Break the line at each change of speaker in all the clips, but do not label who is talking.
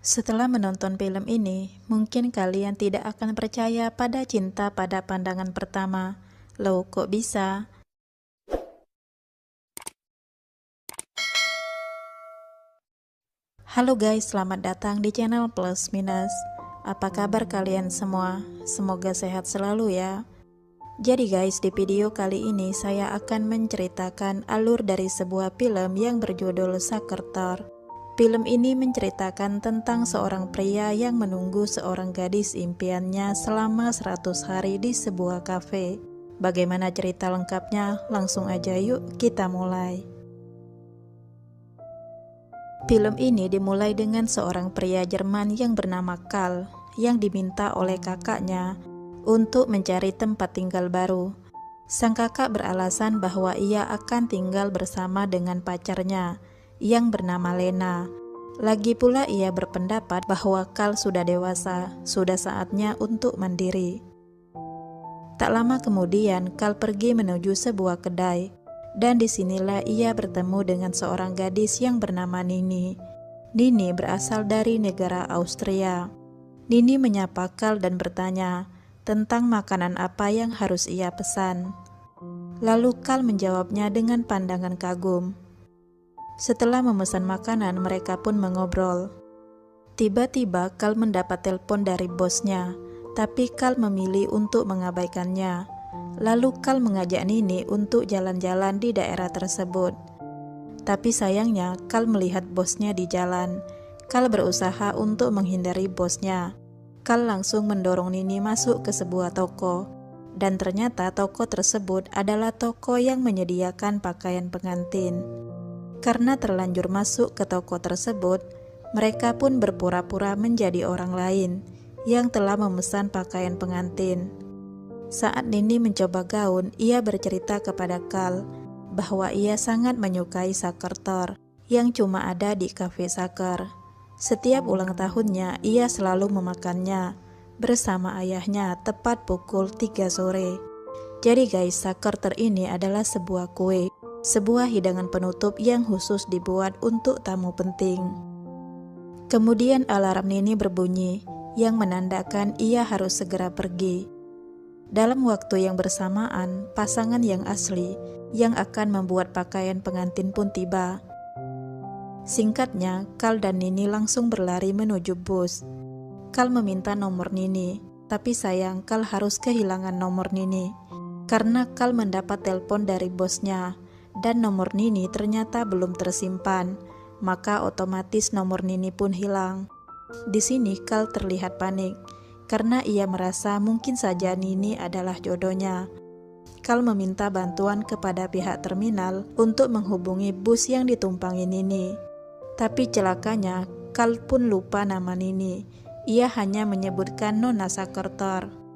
Setelah menonton film ini, mungkin kalian tidak akan percaya pada cinta pada pandangan pertama. Loh, kok bisa? Halo guys, selamat datang di channel Plus Minus. Apa kabar kalian semua? Semoga sehat selalu ya. Jadi guys, di video kali ini saya akan menceritakan alur dari sebuah film yang berjudul Sakertor. Film ini menceritakan tentang seorang pria yang menunggu seorang gadis impiannya selama 100 hari di sebuah kafe. Bagaimana cerita lengkapnya? Langsung aja yuk kita mulai. Film ini dimulai dengan seorang pria Jerman yang bernama Karl yang diminta oleh kakaknya untuk mencari tempat tinggal baru. Sang kakak beralasan bahwa ia akan tinggal bersama dengan pacarnya yang bernama Lena. Lagi pula ia berpendapat bahwa Karl sudah dewasa, sudah saatnya untuk mandiri. Tak lama kemudian Karl pergi menuju sebuah kedai, dan disinilah ia bertemu dengan seorang gadis yang bernama Nini. Nini berasal dari negara Austria. Nini menyapa Karl dan bertanya tentang makanan apa yang harus ia pesan. Lalu Karl menjawabnya dengan pandangan kagum. Setelah memesan makanan, mereka pun mengobrol. Tiba-tiba Karl mendapat telepon dari bosnya, tapi Karl memilih untuk mengabaikannya. Lalu Karl mengajak Nini untuk jalan-jalan di daerah tersebut. Tapi sayangnya Karl melihat bosnya di jalan. Karl berusaha untuk menghindari bosnya. Karl langsung mendorong Nini masuk ke sebuah toko. Dan ternyata toko tersebut adalah toko yang menyediakan pakaian pengantin. Karena terlanjur masuk ke toko tersebut, mereka pun berpura-pura menjadi orang lain yang telah memesan pakaian pengantin. Saat Nini mencoba gaun, ia bercerita kepada Karl bahwa ia sangat menyukai Sakertor yang cuma ada di kafe Saker. Setiap ulang tahunnya, ia selalu memakannya bersama ayahnya tepat pukul 3 sore. Jadi guys, Sakertor ini adalah sebuah kue, sebuah hidangan penutup yang khusus dibuat untuk tamu penting. Kemudian alarm Nini berbunyi, yang menandakan ia harus segera pergi. Dalam waktu yang bersamaan, pasangan yang asli yang akan membuat pakaian pengantin pun tiba. Singkatnya, Karl dan Nini langsung berlari menuju bus. Karl meminta nomor Nini, tapi sayang Karl harus kehilangan nomor Nini karena Karl mendapat telepon dari bosnya dan nomor Nini ternyata belum tersimpan, maka otomatis nomor Nini pun hilang. Di sini Karl terlihat panik karena ia merasa mungkin saja Nini adalah jodohnya. Karl meminta bantuan kepada pihak terminal untuk menghubungi bus yang ditumpangi Nini. Tapi celakanya Karl pun lupa nama Nini. Ia hanya menyebutkan Nona Sakertor.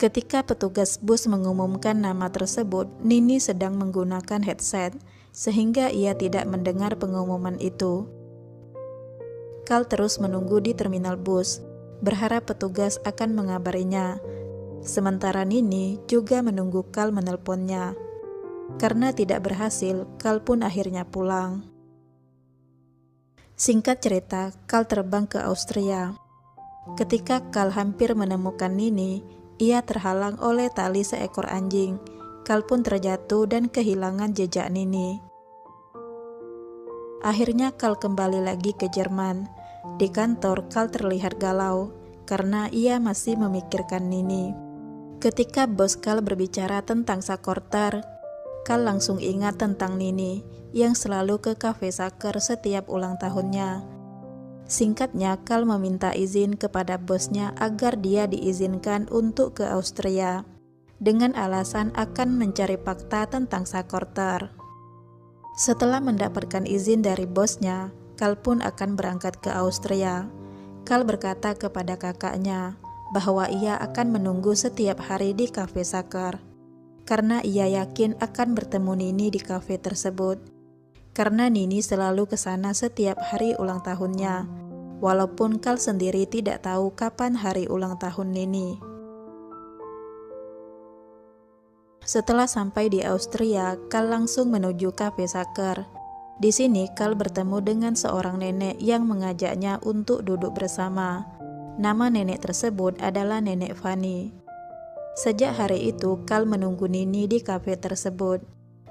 Ketika petugas bus mengumumkan nama tersebut, Nini sedang menggunakan headset, sehingga ia tidak mendengar pengumuman itu. Karl terus menunggu di terminal bus, berharap petugas akan mengabarinya. Sementara Nini juga menunggu Karl menelponnya. Karena tidak berhasil, Karl pun akhirnya pulang. Singkat cerita, Karl terbang ke Austria. Ketika Karl hampir menemukan Nini, ia terhalang oleh tali seekor anjing. Karl pun terjatuh dan kehilangan jejak Nini. Akhirnya Karl kembali lagi ke Jerman. Di kantor, Karl terlihat galau karena ia masih memikirkan Nini. Ketika bos Karl berbicara tentang Sakertor, Karl langsung ingat tentang Nini yang selalu ke kafe Saker setiap ulang tahunnya. Singkatnya, Karl meminta izin kepada bosnya agar dia diizinkan untuk ke Austria dengan alasan akan mencari fakta tentang Sakertor. Setelah mendapatkan izin dari bosnya, Karl pun akan berangkat ke Austria. Karl berkata kepada kakaknya bahwa ia akan menunggu setiap hari di kafe Saker karena ia yakin akan bertemu Nini di kafe tersebut. Karena Nini selalu ke sana setiap hari ulang tahunnya, walaupun Karl sendiri tidak tahu kapan hari ulang tahun Nini. Setelah sampai di Austria, Karl langsung menuju kafe Saker. Di sini Kal bertemu dengan seorang nenek yang mengajaknya untuk duduk bersama. Nama nenek tersebut adalah Nenek Fanny. Sejak hari itu Kal menunggu Nini di kafe tersebut,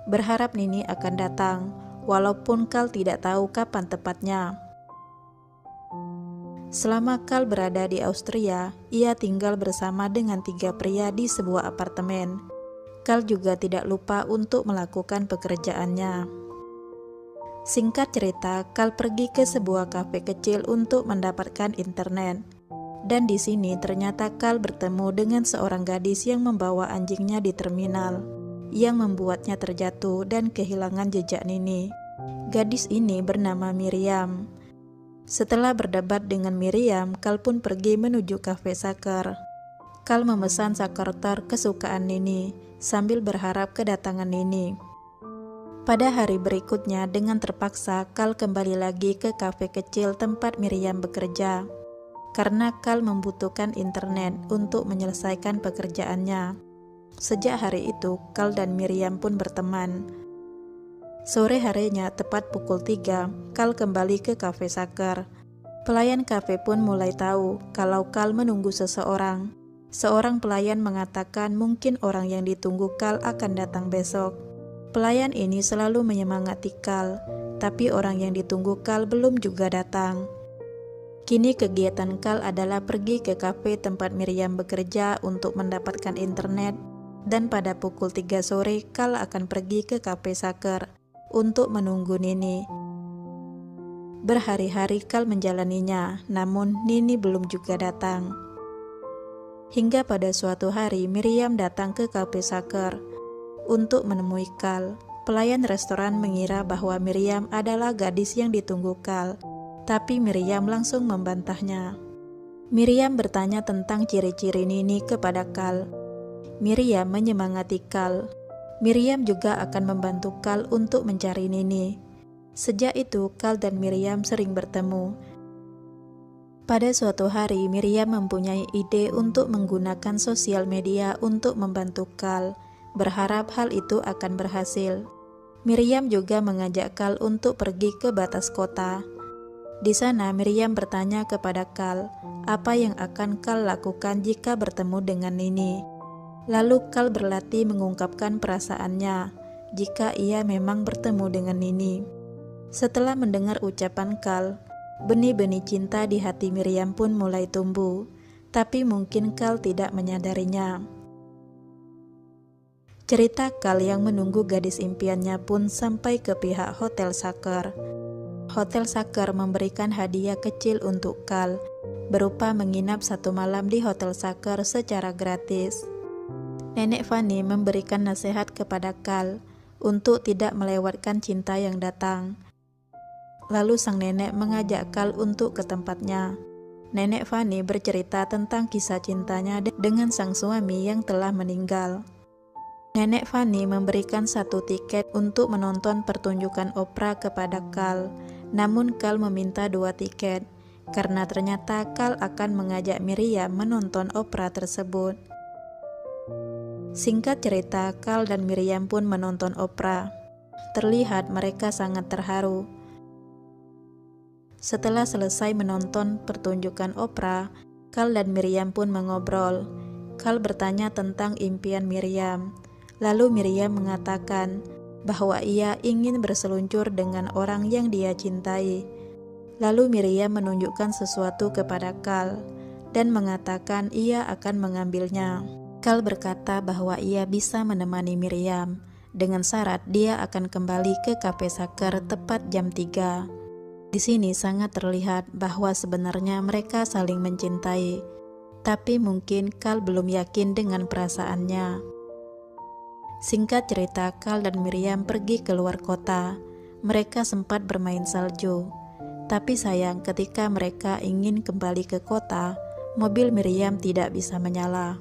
berharap Nini akan datang, walaupun Kal tidak tahu kapan tepatnya. Selama Kal berada di Austria, ia tinggal bersama dengan 3 pria di sebuah apartemen. Kal juga tidak lupa untuk melakukan pekerjaannya. Singkat cerita, Kal pergi ke sebuah kafe kecil untuk mendapatkan internet. Dan di sini ternyata Kal bertemu dengan seorang gadis yang membawa anjingnya di terminal, yang membuatnya terjatuh dan kehilangan jejak Nini. Gadis ini bernama Miriam. Setelah berdebat dengan Miriam, Kal pun pergi menuju kafe Saker. Kal memesan sakertor kesukaan Nini, sambil berharap kedatangan Nini. Pada hari berikutnya, dengan terpaksa Kal kembali lagi ke kafe kecil tempat Miriam bekerja, karena Kal membutuhkan internet untuk menyelesaikan pekerjaannya. Sejak hari itu, Kal dan Miriam pun berteman. Sore harinya, tepat pukul 3, Kal kembali ke kafe Saker. Pelayan kafe pun mulai tahu kalau Kal menunggu seseorang. Seorang pelayan mengatakan mungkin orang yang ditunggu Kal akan datang besok. Pelayan ini selalu menyemangati Kal, tapi orang yang ditunggu Kal belum juga datang. Kini kegiatan Kal adalah pergi ke kafe tempat Miriam bekerja untuk mendapatkan internet, dan pada pukul 3 sore Kal akan pergi ke kafe Saker untuk menunggu Nini. Berhari-hari Kal menjalaninya, namun Nini belum juga datang. Hingga pada suatu hari Miriam datang ke kafe Saker untuk menemui Kal. Pelayan restoran mengira bahwa Miriam adalah gadis yang ditunggu Kal, tapi Miriam langsung membantahnya. Miriam bertanya tentang ciri-ciri Nini kepada Kal. Miriam menyemangati Kal. Miriam juga akan membantu Kal untuk mencari Nini. Sejak itu Kal dan Miriam sering bertemu. Pada suatu hari Miriam mempunyai ide untuk menggunakan sosial media untuk membantu Kal, berharap hal itu akan berhasil. Miriam juga mengajak Kal untuk pergi ke batas kota. Di sana Miriam bertanya kepada Kal apa yang akan Kal lakukan jika bertemu dengan Nini. Lalu Kal berlatih mengungkapkan perasaannya jika ia memang bertemu dengan Nini. Setelah mendengar ucapan Kal, benih-benih cinta di hati Miriam pun mulai tumbuh, tapi mungkin Kal tidak menyadarinya. Cerita Kal yang menunggu gadis impiannya pun sampai ke pihak Hotel Saker. Hotel Saker memberikan hadiah kecil untuk Kal, berupa menginap 1 malam di Hotel Saker secara gratis. Nenek Fanny memberikan nasihat kepada Kal untuk tidak melewatkan cinta yang datang. Lalu sang nenek mengajak Kal untuk ke tempatnya. Nenek Fanny bercerita tentang kisah cintanya dengan sang suami yang telah meninggal. Nenek Fanny memberikan 1 tiket untuk menonton pertunjukan opera kepada Kal, namun Kal meminta 2 tiket, karena ternyata Kal akan mengajak Miriam menonton opera tersebut. Singkat cerita, Kal dan Miriam pun menonton opera. Terlihat mereka sangat terharu. Setelah selesai menonton pertunjukan opera, Kal dan Miriam pun mengobrol. Kal bertanya tentang impian Miriam. Lalu Miriam mengatakan bahwa ia ingin berseluncur dengan orang yang dia cintai. Lalu Miriam menunjukkan sesuatu kepada Kal dan mengatakan ia akan mengambilnya. Kal berkata bahwa ia bisa menemani Miriam, dengan syarat dia akan kembali ke kafe Saker tepat jam 3. Di sini sangat terlihat bahwa sebenarnya mereka saling mencintai, tapi mungkin Kal belum yakin dengan perasaannya. Singkat cerita, Kal dan Miriam pergi keluar kota. Mereka sempat bermain salju. Tapi sayang, ketika mereka ingin kembali ke kota, mobil Miriam tidak bisa menyala.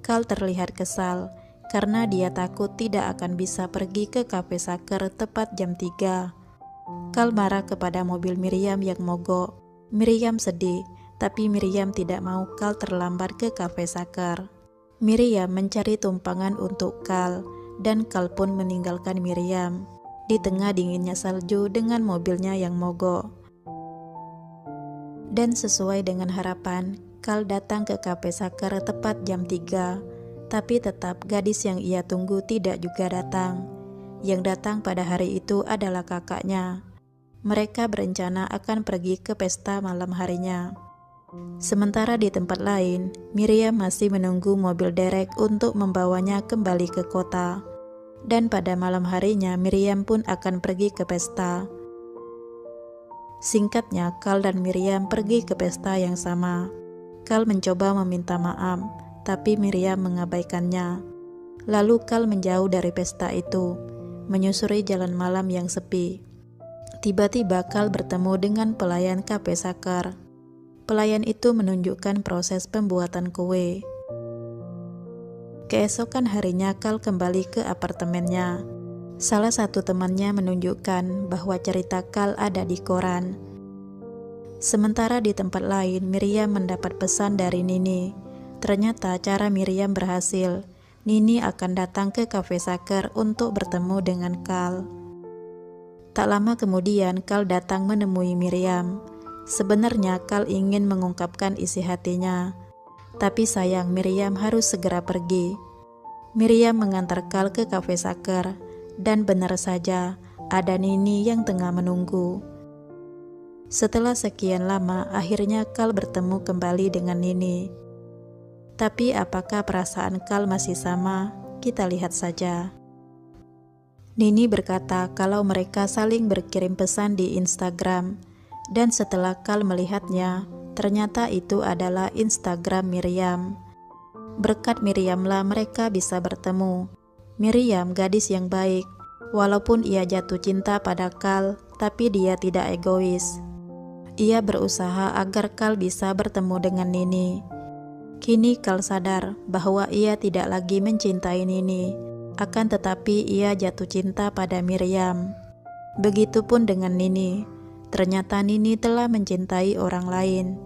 Kal terlihat kesal, karena dia takut tidak akan bisa pergi ke kafe Saker tepat jam 3. Kal marah kepada mobil Miriam yang mogok. Miriam sedih, tapi Miriam tidak mau Kal terlambat ke kafe Saker. Miriam mencari tumpangan untuk Kal, dan Kal pun meninggalkan Miriam. di tengah dinginnya salju dengan mobilnya yang mogok. Dan sesuai dengan harapan, Carl datang ke kafe Saker tepat jam 3, tapi tetap gadis yang ia tunggu tidak juga datang. Yang datang pada hari itu adalah kakaknya. Mereka berencana akan pergi ke pesta malam harinya. Sementara di tempat lain, Miriam masih menunggu mobil derek untuk membawanya kembali ke kota. Dan pada malam harinya Miriam pun akan pergi ke pesta. Singkatnya, Carl dan Miriam pergi ke pesta yang sama. Carl mencoba meminta maaf, tapi Miriam mengabaikannya. Lalu Carl menjauh dari pesta itu, menyusuri jalan malam yang sepi. Tiba-tiba Carl bertemu dengan pelayan kafe Saker. Pelayan itu menunjukkan proses pembuatan kue. Keesokan harinya Carl kembali ke apartemennya. Salah satu temannya menunjukkan bahwa cerita Carl ada di koran. Sementara di tempat lain, Miriam mendapat pesan dari Nini. Ternyata cara Miriam berhasil. Nini akan datang ke kafe Saker untuk bertemu dengan Carl. Tak lama kemudian Carl datang menemui Miriam. Sebenarnya Carl ingin mengungkapkan isi hatinya, tapi sayang Miriam harus segera pergi. Miriam mengantar Carl ke kafe Saker, dan benar saja ada Nini yang tengah menunggu. Setelah sekian lama, akhirnya Carl bertemu kembali dengan Nini. Tapi apakah perasaan Carl masih sama? Kita lihat saja. Nini berkata kalau mereka saling berkirim pesan di Instagram. Dan setelah Carl melihatnya, ternyata itu adalah Instagram Miriam. Berkat Miriamlah mereka bisa bertemu. Miriam gadis yang baik, walaupun ia jatuh cinta pada Carl, tapi dia tidak egois. Ia berusaha agar Carl bisa bertemu dengan Nini. Kini Carl sadar bahwa ia tidak lagi mencintai Nini, akan tetapi ia jatuh cinta pada Miriam. Begitupun dengan Nini. Ternyata Nini telah mencintai orang lain.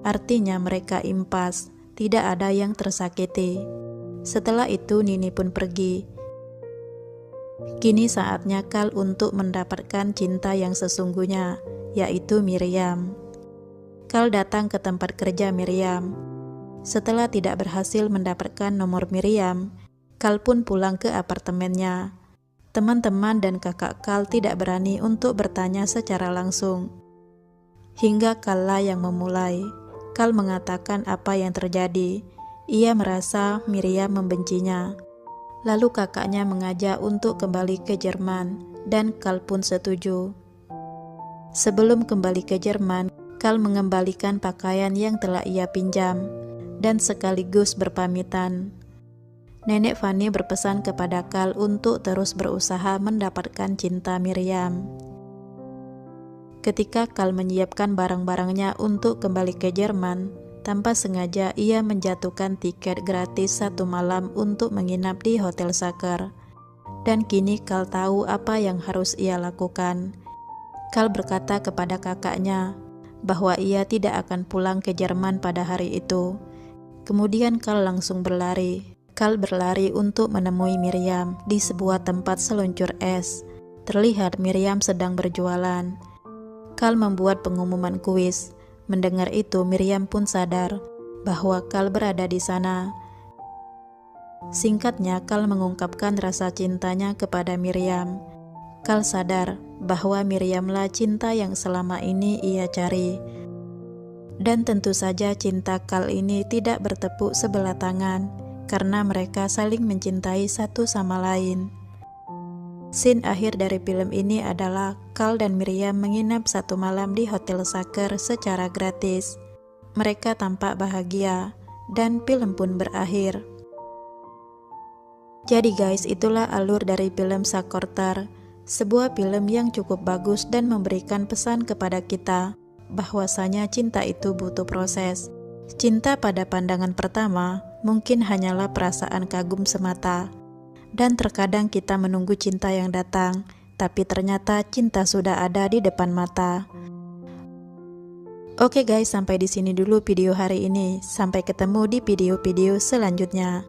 Artinya mereka impas, tidak ada yang tersakiti. Setelah itu Nini pun pergi. Kini saatnya Carl untuk mendapatkan cinta yang sesungguhnya, yaitu Miriam. Carl datang ke tempat kerja Miriam. Setelah tidak berhasil mendapatkan nomor Miriam, Carl pun pulang ke apartemennya. Teman-teman dan kakak Carl tidak berani untuk bertanya secara langsung. Hingga Carl lah yang memulai. Carl mengatakan apa yang terjadi. Ia merasa Miriam membencinya. Lalu kakaknya mengajak untuk kembali ke Jerman, dan Carl pun setuju. Sebelum kembali ke Jerman, Carl mengembalikan pakaian yang telah ia pinjam, dan sekaligus berpamitan. Nenek Fanny berpesan kepada Carl untuk terus berusaha mendapatkan cinta Miriam. Ketika Carl menyiapkan barang-barangnya untuk kembali ke Jerman, tanpa sengaja ia menjatuhkan tiket gratis 1 malam untuk menginap di Hotel Saker. Dan kini Carl tahu apa yang harus ia lakukan. Carl berkata kepada kakaknya bahwa ia tidak akan pulang ke Jerman pada hari itu. Kemudian Carl langsung berlari. Carl berlari untuk menemui Miriam di sebuah tempat seluncur es. Terlihat Miriam sedang berjualan. Carl membuat pengumuman kuis. Mendengar itu Miriam pun sadar bahwa Carl berada di sana. Singkatnya Carl mengungkapkan rasa cintanya kepada Miriam. Carl sadar bahwa Miriamlah cinta yang selama ini ia cari. Dan tentu saja cinta Carl ini tidak bertepuk sebelah tangan, karena mereka saling mencintai satu sama lain. Scene akhir dari film ini adalah Carl dan Miriam menginap 1 malam di Hotel Saker secara gratis. Mereka tampak bahagia, dan film pun berakhir. Jadi guys, itulah alur dari film Sakortar, sebuah film yang cukup bagus dan memberikan pesan kepada kita bahwasanya cinta itu butuh proses. Cinta pada pandangan pertama mungkin hanyalah perasaan kagum semata, dan terkadang kita menunggu cinta yang datang, tapi ternyata cinta sudah ada di depan mata. Oke guys, sampai di sini dulu video hari ini. Sampai ketemu di video-video selanjutnya.